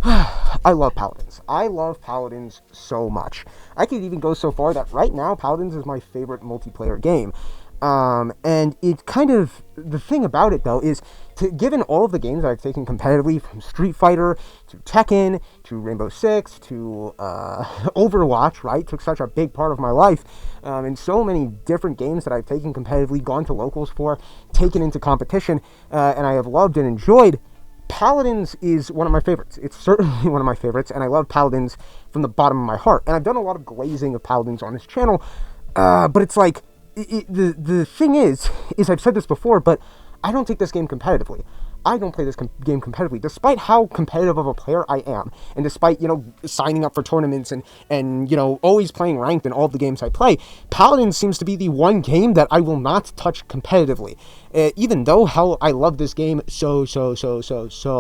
I love Paladins. I love Paladins so much. I could even go so far that right now, Paladins is my favorite multiplayer game. And it kind of, the thing about it though is, given all of the games that I've taken competitively, from Street Fighter to Tekken to Rainbow Six to Overwatch, right, took such a big part of my life, and so many different games that I've taken competitively, gone to locals for, taken into competition, and I have loved and enjoyed. Paladins is one of my favorites. It's certainly one of my favorites, and I love Paladins from the bottom of my heart. And I've done a lot of glazing of Paladins on this channel, but it's like, the thing is I've said this before, but I don't take this game competitively. I don't play this game competitively, despite how competitive of a player I am, and despite, signing up for tournaments and always playing ranked in all of the games I play. Paladins seems to be the one game that I will not touch competitively, even though, hell, I love this game so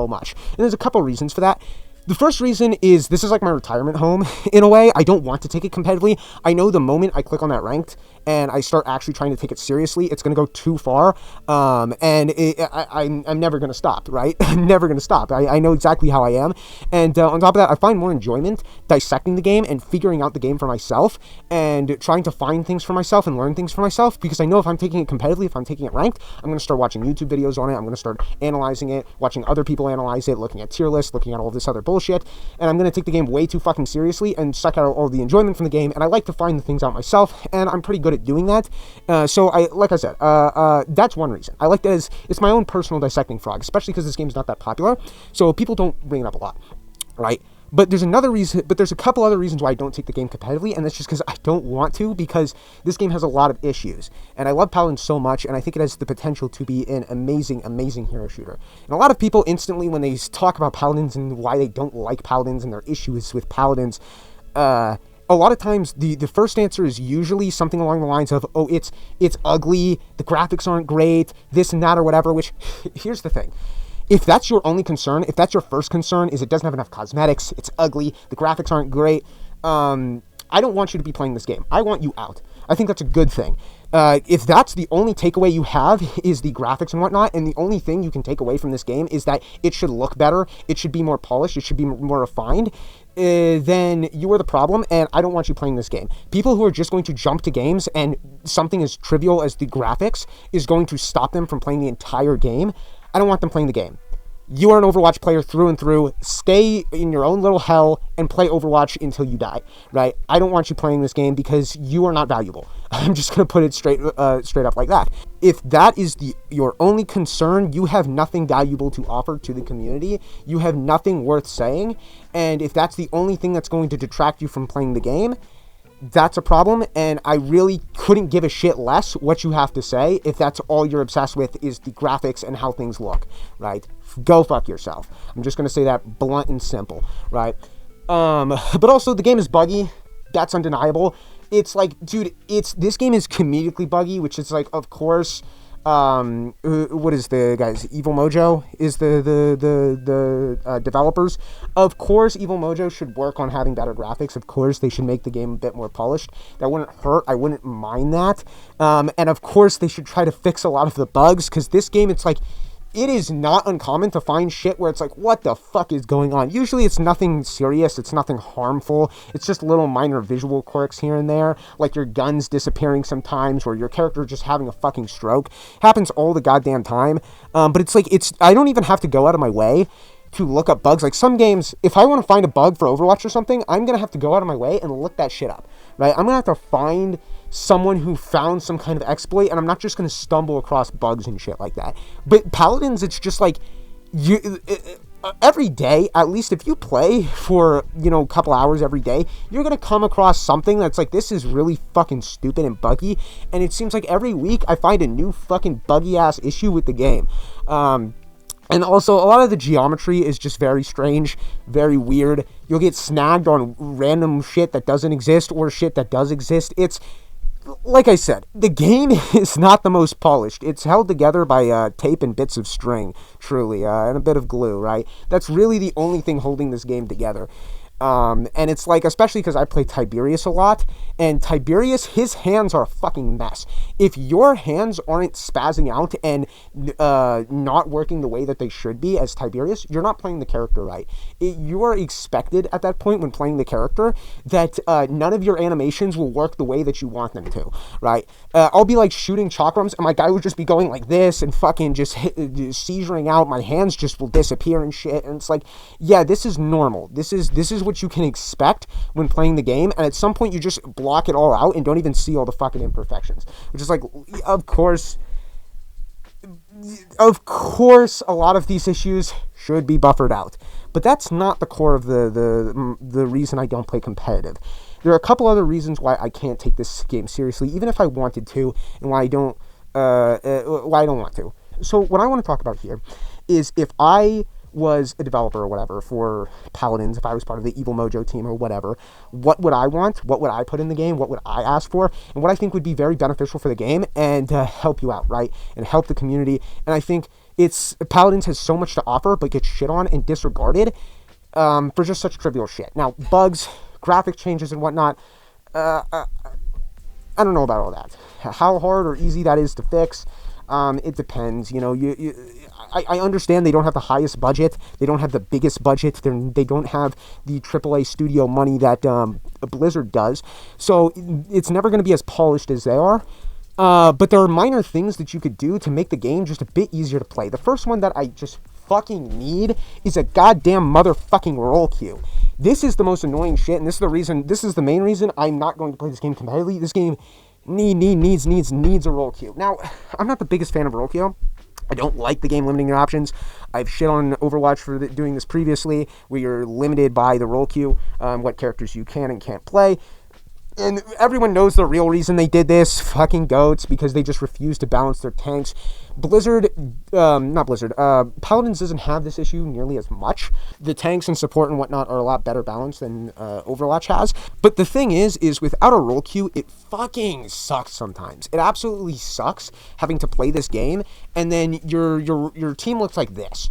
much. And there's a couple reasons for that. The first reason is this is like my retirement home, in a way. I don't want to take it competitively. I know the moment I click on that ranked and I start actually trying to take it seriously, it's going to go too far, and I'm never going to stop, right? I'm never going to stop. I know exactly how I am, and on top of that, I find more enjoyment dissecting the game and figuring out the game for myself and trying to find things for myself and learn things for myself, because I know if I'm taking it competitively, if I'm taking it ranked, I'm going to start watching YouTube videos on it, I'm going to start analyzing it, watching other people analyze it, looking at tier lists, looking at all this other bullshit, and I'm going to take the game way too fucking seriously and suck out all the enjoyment from the game, and I like to find the things out myself, and I'm pretty good at doing that. So like I said, that's one reason. I like that as, it's my own personal dissecting frog, especially because this game's not that popular, so people don't bring it up a lot, right? But there's another reason, but there's a couple other reasons why I don't take the game competitively, and that's just because I don't want to, because this game has a lot of issues. And I love Paladins so much, and I think it has the potential to be an amazing hero shooter. And a lot of people instantly, when they talk about Paladins and why they don't like Paladins and their issues with Paladins, a lot of times the first answer is usually something along the lines of, oh, it's ugly, the graphics aren't great, this and that or whatever, which, here's the thing. If that's your only concern, if that's your first concern, is it doesn't have enough cosmetics, it's ugly, the graphics aren't great, I don't want you to be playing this game. I want you out. I think that's a good thing. If that's the only takeaway you have is the graphics and whatnot, and the only thing you can take away from this game is that it should look better, it should be more polished, it should be more refined, then you are the problem, and I don't want you playing this game. People who are just going to jump to games and something as trivial as the graphics is going to stop them from playing the entire game, I don't want them playing the game. You are an Overwatch player through and through. Stay in your own little hell and play Overwatch until you die, right? I don't want you playing this game because you are not valuable. I'm just going to put it straight up like that. If that is your only concern, you have nothing valuable to offer to the community. You have nothing worth saying. And if that's the only thing that's going to detract you from playing the game, that's a problem, and I really couldn't give a shit less what you have to say if that's all you're obsessed with is the graphics and how things look, right? Go fuck yourself. I'm just going to say that blunt and simple, right? But also, the game is buggy. That's undeniable. It's like, dude, this game is comedically buggy, which is like, of course, what is the guys? Evil Mojo is the developers. Of course, Evil Mojo should work on having better graphics. Of course, they should make the game a bit more polished. That wouldn't hurt. I wouldn't mind that. And of course, they should try to fix a lot of the bugs, because this game, it's like, it is not uncommon to find shit where it's like, what the fuck is going on? Usually it's nothing serious, it's nothing harmful, it's just little minor visual quirks here and there, like your guns disappearing sometimes, or your character just having a fucking stroke. Happens all the goddamn time, but it's like, I don't even have to go out of my way to look up bugs. Like some games, if I want to find a bug for Overwatch or something, I'm going to have to go out of my way and look that shit up, right? I'm going to have to find someone who found some kind of exploit, and I'm not just going to stumble across bugs and shit like that. But Paladins, it's just like, every day, at least if you play for, a couple hours every day, you're going to come across something that's like, this is really fucking stupid and buggy, and it seems like every week I find a new fucking buggy-ass issue with the game. And also, a lot of the geometry is just very strange, very weird. You'll get snagged on random shit that doesn't exist, or shit that does exist. It's, like I said, the game is not the most polished. It's held together by tape and bits of string, truly, and a bit of glue, right? That's really the only thing holding this game together. And it's like, especially because I play Tiberius a lot, and Tiberius, his hands are a fucking mess. If your hands aren't spazzing out and not working the way that they should be as Tiberius, you're not playing the character right. You are expected at that point when playing the character that none of your animations will work the way that you want them to, right? I'll be like shooting chakrams, and my guy would just be going like this and fucking just seizuring out. My hands just will disappear and shit. And it's like, yeah, this is normal. This is what you can expect when playing the game. And at some point, you just block it all out and don't even see all the fucking imperfections. Which is like, of course, a lot of these issues should be buffered out. But that's not the core of the reason I don't play competitive. There are a couple other reasons why I can't take this game seriously, even if I wanted to, and why I don't want to. So what I want to talk about here is if I was a developer or whatever for Paladins, if I was part of the Evil Mojo team or whatever, what would I want? What would I put in the game? What would I ask for? And what I think would be very beneficial for the game and help you out, right? And help the community. And I think Paladins has so much to offer, but gets shit on and disregarded for just such trivial shit. Now, bugs, graphic changes and whatnot, I don't know about all that. How hard or easy that is to fix, it depends. You know, I understand they don't have the highest budget. They don't have the biggest budget. They don't have the AAA studio money that Blizzard does. So it's never going to be as polished as they are. But there are minor things that you could do to make the game just a bit easier to play. The first one that I just fucking need is a goddamn motherfucking roll queue. This is the most annoying shit, and this is the main reason I'm not going to play this game competitively. This game needs a roll queue. Now, I'm not the biggest fan of roll queue. I don't like the game limiting your options. I've shit on Overwatch for doing this previously, where you're limited by the roll queue, what characters you can and can't play. And everyone knows the real reason they did this, fucking goats, because they just refuse to balance their tanks. Paladins doesn't have this issue nearly as much. The tanks and support and whatnot are a lot better balanced than Overwatch has. But the thing is without a roll queue, it fucking sucks sometimes. It absolutely sucks having to play this game, and then your team looks like this.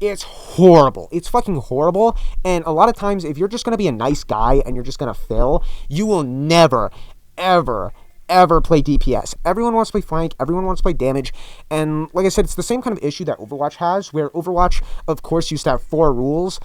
It's horrible. It's fucking horrible. And a lot of times, if you're just going to be a nice guy and you're just going to fill, you will never, ever play DPS. Everyone wants to play flank. Everyone wants to play damage. And like I said, it's the same kind of issue that Overwatch has, where Overwatch, of course, used to have four roles,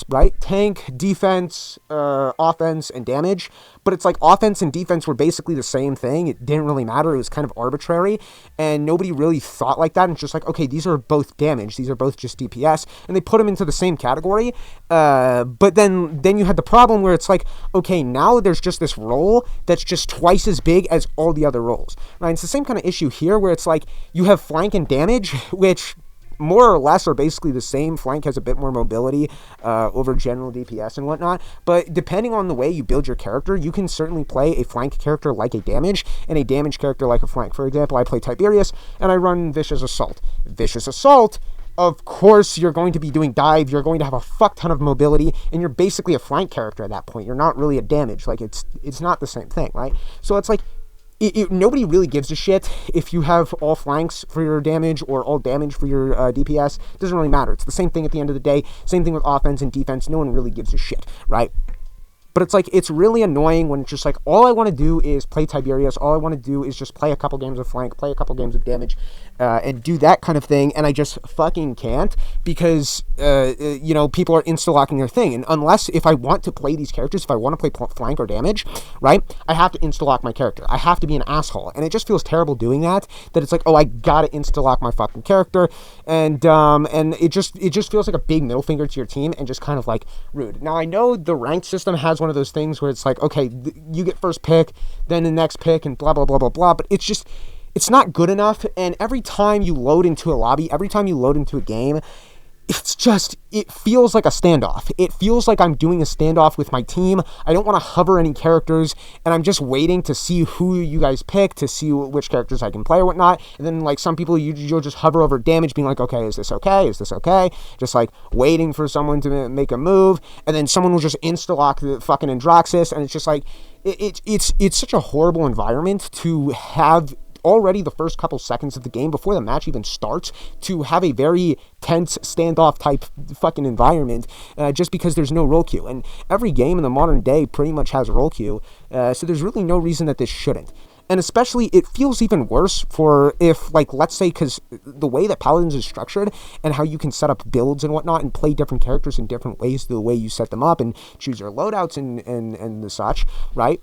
right? Tank, defense, offense, and damage. But it's like offense and defense were basically the same thing. It didn't really matter. It was kind of arbitrary. And nobody really thought like that. And it's just like, okay, these are both damage. These are both just DPS. And they put them into the same category. But then you had the problem where it's like, okay, now there's just this role that's just twice as big as all the other roles. Right? It's the same kind of issue here where it's like you have flank and damage, which more or less are basically the same. Flank has a bit more mobility over general DPS and whatnot, but depending on the way you build your character, you can certainly play a flank character like a damage and a damage character like a flank. For example, I play Tiberius and I run Vicious Assault. Vicious Assault, of course, you're going to be doing dive, you're going to have a fuck ton of mobility, and you're basically a flank character at that point. You're not really a damage. Like, it's not the same thing, right? So it's like, nobody really gives a shit if you have all flanks for your damage or all damage for your DPS. It doesn't really matter. It's the same thing at the end of the day. Same thing with offense and defense. No one really gives a shit, right? But it's like, it's really annoying when it's just like, all I want to do is play Tiberius. All I want to do is just play a couple games of flank, play a couple games of damage, and do that kind of thing. And I just fucking can't because, people are insta-locking their thing. And unless, if I want to play these characters, if I want to play flank or damage, right, I have to insta-lock my character. I have to be an asshole. And it just feels terrible doing that it's like, oh, I gotta insta-lock my fucking character. And it just feels like a big middle finger to your team and just kind of like rude. Now, I know the ranked system has one of those things where it's like, okay, you get first pick, then the next pick, and blah, blah, blah, blah, blah, but it's not good enough, and every time you load into a lobby, every time you load into a game, it feels like a standoff. It feels like I'm doing a standoff with my team. I don't want to hover any characters, and I'm just waiting to see who you guys pick, to see which characters I can play or whatnot, and then, like, some people, you'll just hover over damage, being like, okay, is this okay? Is this okay? Just, like, waiting for someone to make a move, and then someone will just insta-lock the fucking Androxus, and it's just, like, it's such a horrible environment to have already the first couple seconds of the game before the match even starts to have a very tense standoff type fucking environment just because there's no role queue. And every game in the modern day pretty much has a role queue, so there's really no reason that this shouldn't. And especially, it feels even worse for if, like, let's say, because the way that Paladins is structured and how you can set up builds and whatnot and play different characters in different ways, the way you set them up and choose your loadouts and the such, right?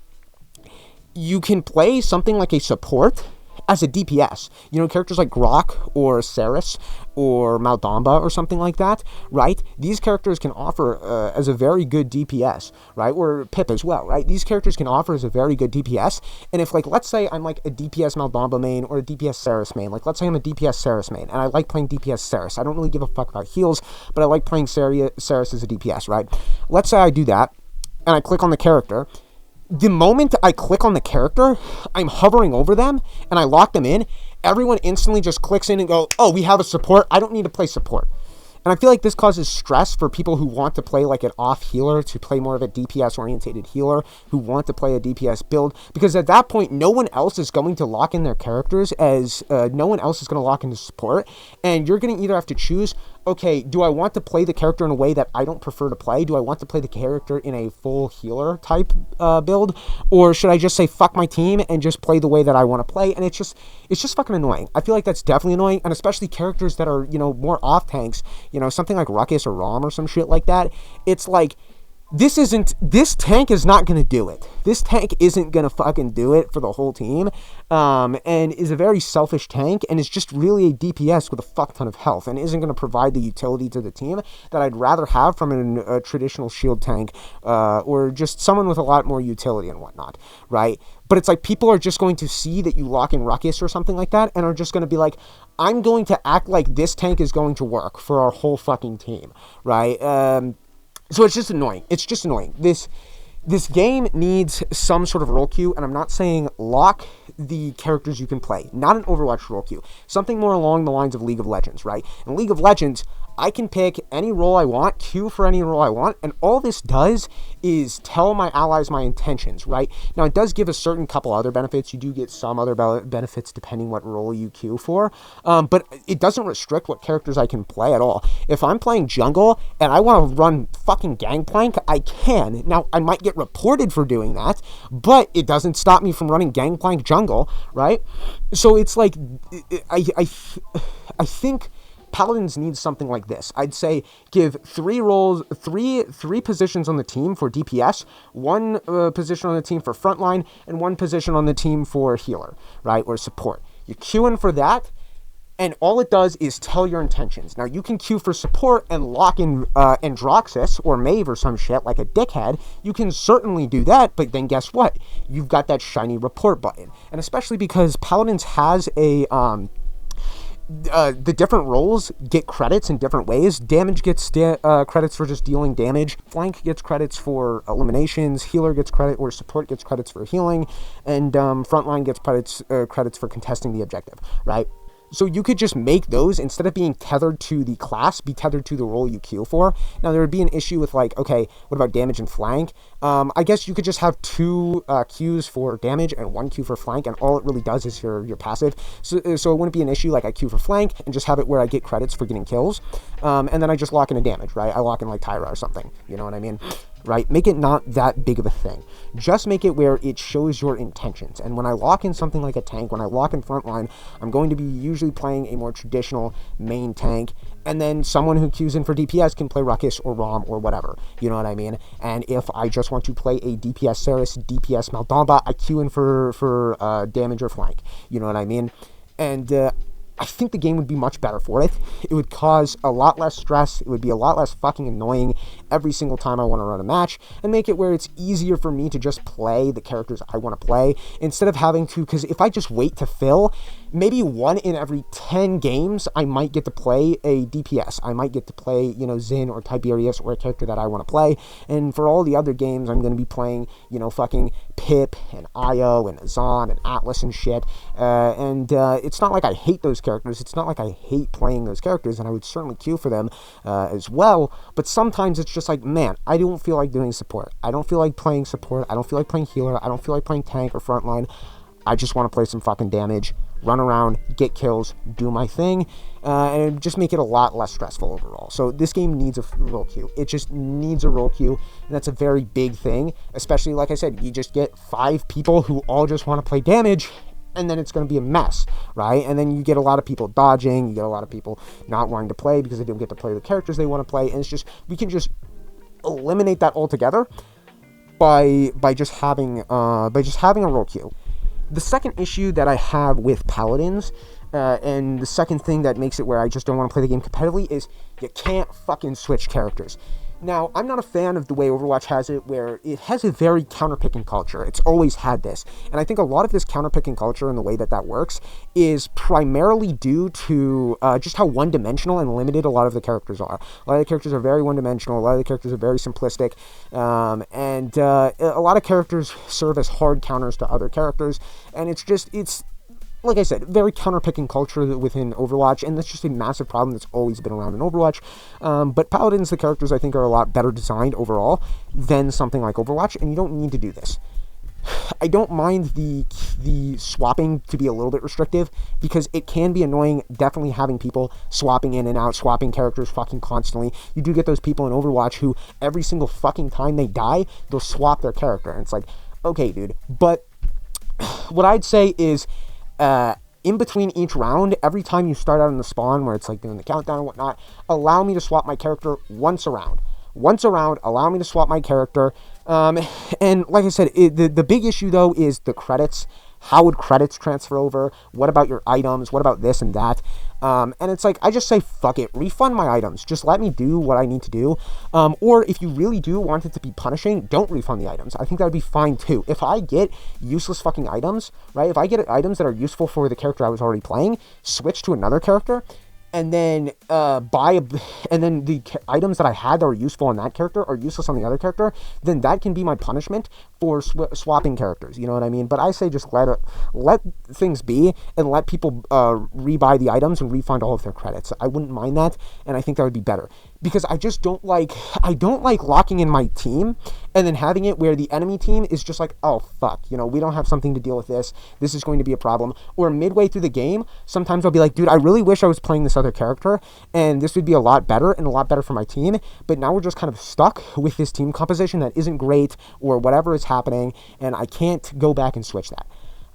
You can play something like a support as a DPS. You know, characters like Grok or Ceres or Maldamba or something like that, right? These characters can offer as a very good DPS, right? Or Pip as well, right? These characters can offer as a very good DPS. And if, like, let's say I'm like a DPS Maldamba main or a DPS Ceres main. Like, let's say I'm a DPS Ceres main and I like playing DPS Ceres. I don't really give a fuck about heals, but I like playing Ceres as a DPS, right? Let's say I do that and I click on the character. The moment I click on the character, I'm hovering over them and I lock them in, everyone instantly just clicks in and go, oh, we have a support. I don't need to play support. And I feel like this causes stress for people who want to play like an off healer, to play more of a DPS orientated healer, who want to play a DPS build, because at that point, no one else is going to lock in their characters as no one else is going to lock into support. And you're going to either have to choose, okay, do I want to play the character in a way that I don't prefer to play? Do I want to play the character in a full healer type build? Or should I just say fuck my team and just play the way that I want to play? And it's just fucking annoying. I feel like that's definitely annoying, and especially characters that are, you know, more off tanks, you know, something like Ruckus or Rom or some shit like that. It's like, this tank is not going to do it. This tank isn't going to fucking do it for the whole team, and is a very selfish tank, and is just really a DPS with a fuck ton of health, and isn't going to provide the utility to the team that I'd rather have from a traditional shield tank, or just someone with a lot more utility and whatnot, right? But it's like, people are just going to see that you lock in Ruckus or something like that, and are just going to be like, I'm going to act like this tank is going to work for our whole fucking team, right? So it's just annoying. It's just annoying. This game needs some sort of role queue, and I'm not saying lock the characters you can play. Not an Overwatch role queue. Something more along the lines of League of Legends, right? In League of Legends, I can pick any role I want, queue for any role I want, and all this does is tell my allies my intentions, right? Now, it does give a certain couple other benefits. You do get some other benefits depending what role you queue for, but it doesn't restrict what characters I can play at all. If I'm playing jungle and I want to run fucking Gangplank, I can. Now, I might get reported for doing that, but it doesn't stop me from running Gangplank jungle, right? So it's like, I think Paladins needs something like this. I'd say give three positions on the team for DPS, one position on the team for frontline, and one position on the team for healer, right, or support. You queue in for that, and all it does is tell your intentions. Now, you can queue for support and lock in Androxus or Maeve or some shit like a dickhead. You can certainly do that, but then guess what? You've got that shiny report button. And especially because Paladins has a the different roles get credits in different ways. Damage gets credits for just dealing damage. Flank gets credits for eliminations. Healer gets credit, or support gets credits for healing. And frontline gets credits for contesting the objective, right? So you could just make those, instead of being tethered to the class, be tethered to the role you queue for. Now, there would be an issue with, like, okay, what about damage and flank? I guess you could just have two queues for damage and one queue for flank, and all it really does is your passive. So it wouldn't be an issue like I queue for flank and just have it where I get credits for getting kills. And then I just lock in a damage, right? I lock in, like, Tyra or something. You know what I mean? Right? Make it not that big of a thing. Just make it where it shows your intentions. And when I lock in something like a tank, when I lock in frontline, I'm going to be usually playing a more traditional main tank, and then someone who queues in for DPS can play Ruckus or Rom or whatever. You know what I mean? And if I just want to play a DPS Ceres, DPS Maldamba, I queue in for damage or flank. You know what I mean? And I think the game would be much better for it. It would cause a lot less stress. It would be a lot less fucking annoying every single time I want to run a match, and make it where it's easier for me to just play the characters I want to play, instead of having to, because if I just wait to fill, maybe 1 in every 10 games, I might get to play a DPS. I might get to play, you know, Zin or Tiberius or a character that I want to play. And for all the other games, I'm going to be playing, you know, fucking Pip and Io and Azan and Atlas and shit. And it's not like I hate those characters. It's not like I hate playing those characters, and I would certainly queue for them as well. But sometimes it's just like, man, I don't feel like doing support. I don't feel like playing support. I don't feel like playing healer. I don't feel like playing tank or frontline. I just want to play some fucking damage, run around, get kills, do my thing, and just make it a lot less stressful overall. So this game needs a role queue. It just needs a role queue, and that's a very big thing, especially, like I said, you just get 5 people who all just want to play damage, and then it's going to be a mess, right? And then you get a lot of people dodging, you get a lot of people not wanting to play because they don't get to play the characters they want to play, and it's just, we can just eliminate that altogether by just having a role queue. The second issue that I have with Paladins, and the second thing that makes it where I just don't want to play the game competitively, is you can't fucking switch characters. Now, I'm not a fan of the way Overwatch has it, where it has a very counterpicking culture. It's always had this. And I think a lot of this counterpicking culture and the way that works is primarily due to just how one-dimensional and limited a lot of the characters are. A lot of the characters are very one-dimensional. A lot of the characters are very simplistic. And a lot of characters serve as hard counters to other characters. And it's like I said, very counterpicking culture within Overwatch, and that's just a massive problem that's always been around in Overwatch. But Paladins, the characters, I think, are a lot better designed overall than something like Overwatch, and you don't need to do this. I don't mind the swapping to be a little bit restrictive, because it can be annoying, definitely having people swapping in and out, swapping characters fucking constantly. You do get those people in Overwatch who, every single fucking time they die, they'll swap their character, and it's like, okay, dude. But what I'd say is, in between each round, every time you start out in the spawn where it's like doing the countdown and whatnot, allow me to swap my character once around. Allow me to swap my character. And like I said, the big issue though is the credits. How would credits transfer over? What about your items? What about this and that? And it's like, I just say, fuck it, refund my items. Just let me do what I need to do. Or if you really do want it to be punishing, don't refund the items. I think that would be fine too. If I get useless fucking items, right? If I get items that are useful for the character I was already playing, switch to another character, and then and then the items that I had that were useful on that character are useless on the other character, then that can be my punishment for swapping characters. You know what I mean? But I say just let things be and let people rebuy the items and refund all of their credits. I wouldn't mind that, and I think that would be better, because I just don't like locking in my team and then having it where the enemy team is just like, oh fuck, you know, we don't have something to deal with this. This is going to be a problem. Or midway through the game, sometimes I'll be like, dude, I really wish I was playing this other character, and this would be a lot better and a lot better for my team, but now we're just kind of stuck with this team composition that isn't great, or whatever is happening, and I can't go back and switch that.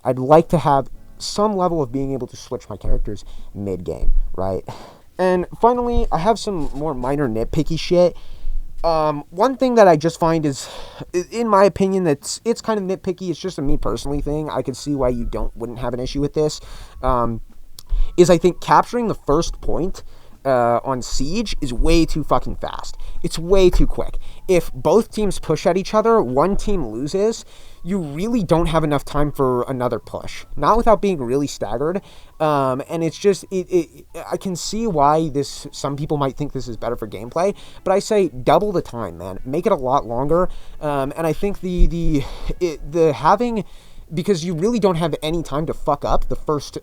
I'd like to have some level of being able to switch my characters mid-game, right? And finally, I have some more minor nitpicky shit. One thing that I just find is, in my opinion, it's kind of nitpicky. It's just a me personally thing. I could see why you wouldn't have an issue with this. Is I think capturing the first point on Siege is way too fucking fast. It's way too quick. If both teams push at each other, one team loses, you really don't have enough time for another push. Not without being really staggered. And it's just, I can see why some people might think this is better for gameplay, but I say double the time, man. Make it a lot longer. And I think the having, because you really don't have any time to fuck up the first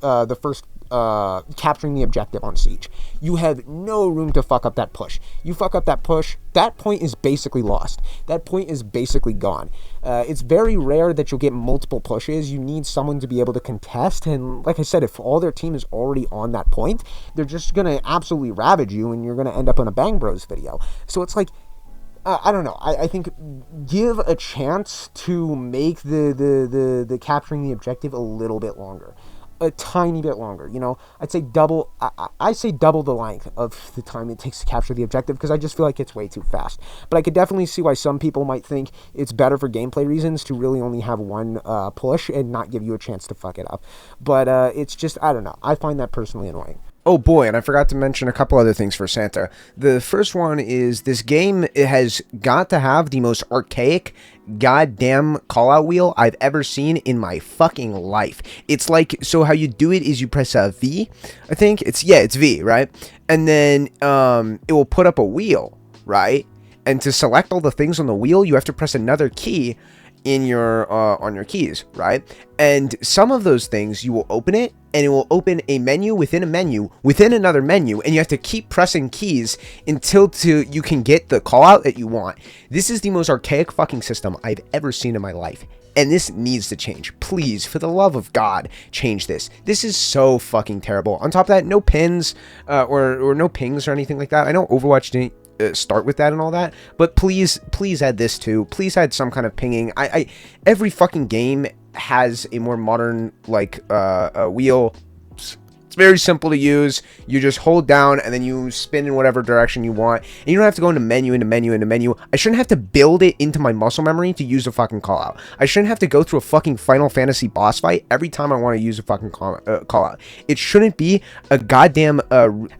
capturing the objective on Siege. You have no room to fuck up that push. You fuck up that push, that point is basically lost. That point is basically gone. It's very rare that you'll get multiple pushes. You need someone to be able to contest, and like I said, if all their team is already on that point, they're just going to absolutely ravage you, and you're going to end up in a Bang Bros video. So it's like, I don't know. I think give a chance to make the capturing the objective a little bit longer. A tiny bit longer, you know. I'd say double. I say double the length of the time it takes to capture the objective, because I just feel like it's way too fast. But I could definitely see why some people might think it's better for gameplay reasons to really only have one push and not give you a chance to fuck it up. But it's just, I don't know. I find that personally annoying. Oh boy, and I forgot to mention a couple other things for Santa. The first one is this game, it has got to have the most archaic goddamn callout wheel I've ever seen in my fucking life. It's like, so how you do it is you press a V, I think. It's V, right? And then it will put up a wheel, right? And to select all the things on the wheel, you have to press another key in your on your keys, right? And some of those things, you will open it, and it will open a menu within another menu, and you have to keep pressing keys until you can get the call out that you want. This is the most archaic fucking system I've ever seen in my life. And this needs to change. Please, for the love of God, change this. This is so fucking terrible. On top of that, no pins or no pings or anything like that. I know Overwatch didn't start with that and all that, but please add this too. Please add some kind of pinging. Every fucking game has a more modern like wheel. It's very simple to use. You just hold down and then you spin in whatever direction you want. And you don't have to go into menu. I shouldn't have to build it into my muscle memory to use a fucking call out. I shouldn't have to go through a fucking Final Fantasy boss fight every time I want to use a fucking call out. It shouldn't be a goddamn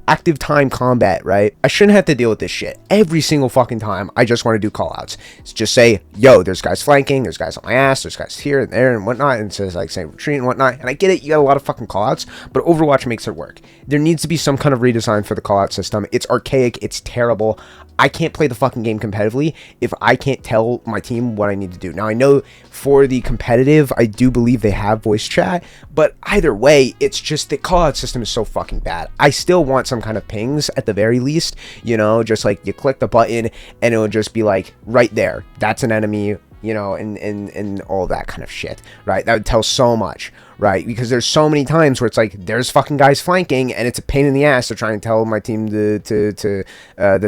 active time combat, right? I shouldn't have to deal with this shit every single fucking time. I just want to do call outs. It's just say, yo, there's guys flanking, there's guys on my ass, there's guys here and there and whatnot. And it says like say retreat and whatnot. And I get it, you got a lot of fucking call outs, but Overwatch makes it work. There needs to be some kind of redesign for the call-out system. It's archaic. It's terrible. I can't play the fucking game competitively if I can't tell my team what I need to do. Now, I know for the competitive, I do believe they have voice chat, but either way, it's just the call-out system is so fucking bad. I still want some kind of pings at the very least, you know, just like you click the button and it'll just be like right there. That's an enemy, you know, and all that kind of shit, right? That would tell so much, right? Because there's so many times where it's like there's fucking guys flanking and it's a pain in the ass to try and tell my team that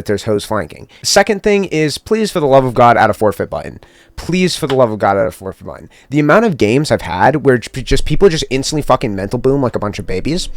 there's hoes flanking. Second thing is, please for the love of God, add a forfeit button. Please for the love of God, add a forfeit button. The amount of games I've had where just people just instantly fucking mental boom like a bunch of babies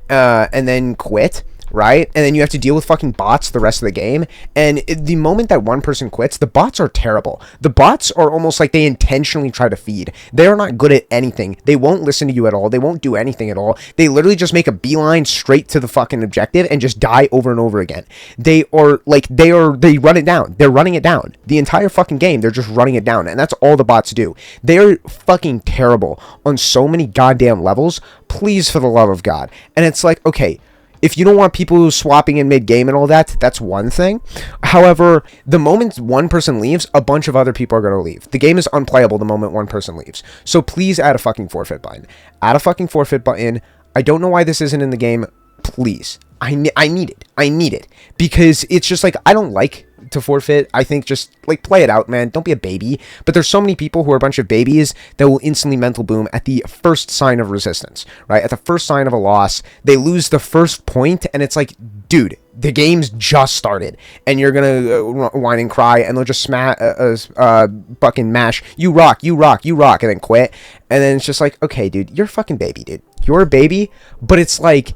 and then quit, right? And then you have to deal with fucking bots the rest of the game. And the moment that one person quits, the bots are terrible. The bots are almost like they intentionally try to feed. They are not good at anything. They won't listen to you at all. They won't do anything at all. They literally just make a beeline straight to the fucking objective and just die over and over again. They run it down. They're running it down. The entire fucking game, they're just running it down. And that's all the bots do. They're fucking terrible on so many goddamn levels. Please, for the love of God. And it's like, okay, if you don't want people swapping in mid-game and all that, that's one thing. However, the moment one person leaves, a bunch of other people are going to leave. The game is unplayable the moment one person leaves. So please add a fucking forfeit button. Add a fucking forfeit button. I don't know why this isn't in the game. Please. I need it. I need it. Because it's just like, I don't like to forfeit. I think just like play it out, man. Don't be a baby. But there's so many people who are a bunch of babies that will instantly mental boom at the first sign of resistance, right? At the first sign of a loss, they lose the first point, and it's like, dude, the game's just started, and you're gonna whine and cry, and they'll just fucking mash. You rock, and then quit. And then it's just like, okay, dude, you're a fucking baby, dude. You're a baby, but it's like,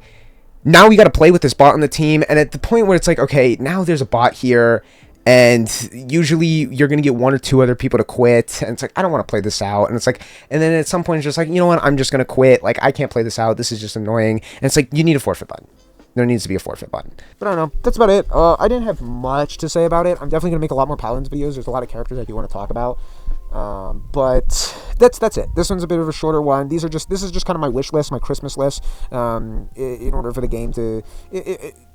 now we got to play with this bot on the team, and at the point where it's like, okay, now there's a bot here, and usually you're going to get one or two other people to quit, and it's like, I don't want to play this out, and it's like, and then at some point it's just like, you know what, I'm just going to quit, like, I can't play this out, this is just annoying, and it's like, you need a forfeit button. There needs to be a forfeit button. But I don't know. That's about it. I didn't have much to say about it. I'm definitely going to make a lot more Paladins videos. There's a lot of characters I do want to talk about. But that's it. This one's a bit of a shorter one. This is just kind of my wish list, my Christmas list, in order for the game to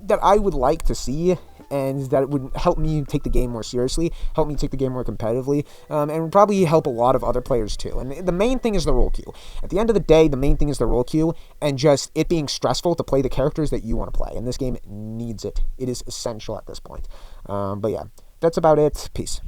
that I would like to see, and that would help me take the game more seriously, help me take the game more competitively, and would probably help a lot of other players too. And the main thing is the role queue. At the end of the day, the main thing is the role queue, and just it being stressful to play the characters that you want to play. And this game needs it. It is essential at this point. But yeah, that's about it. Peace.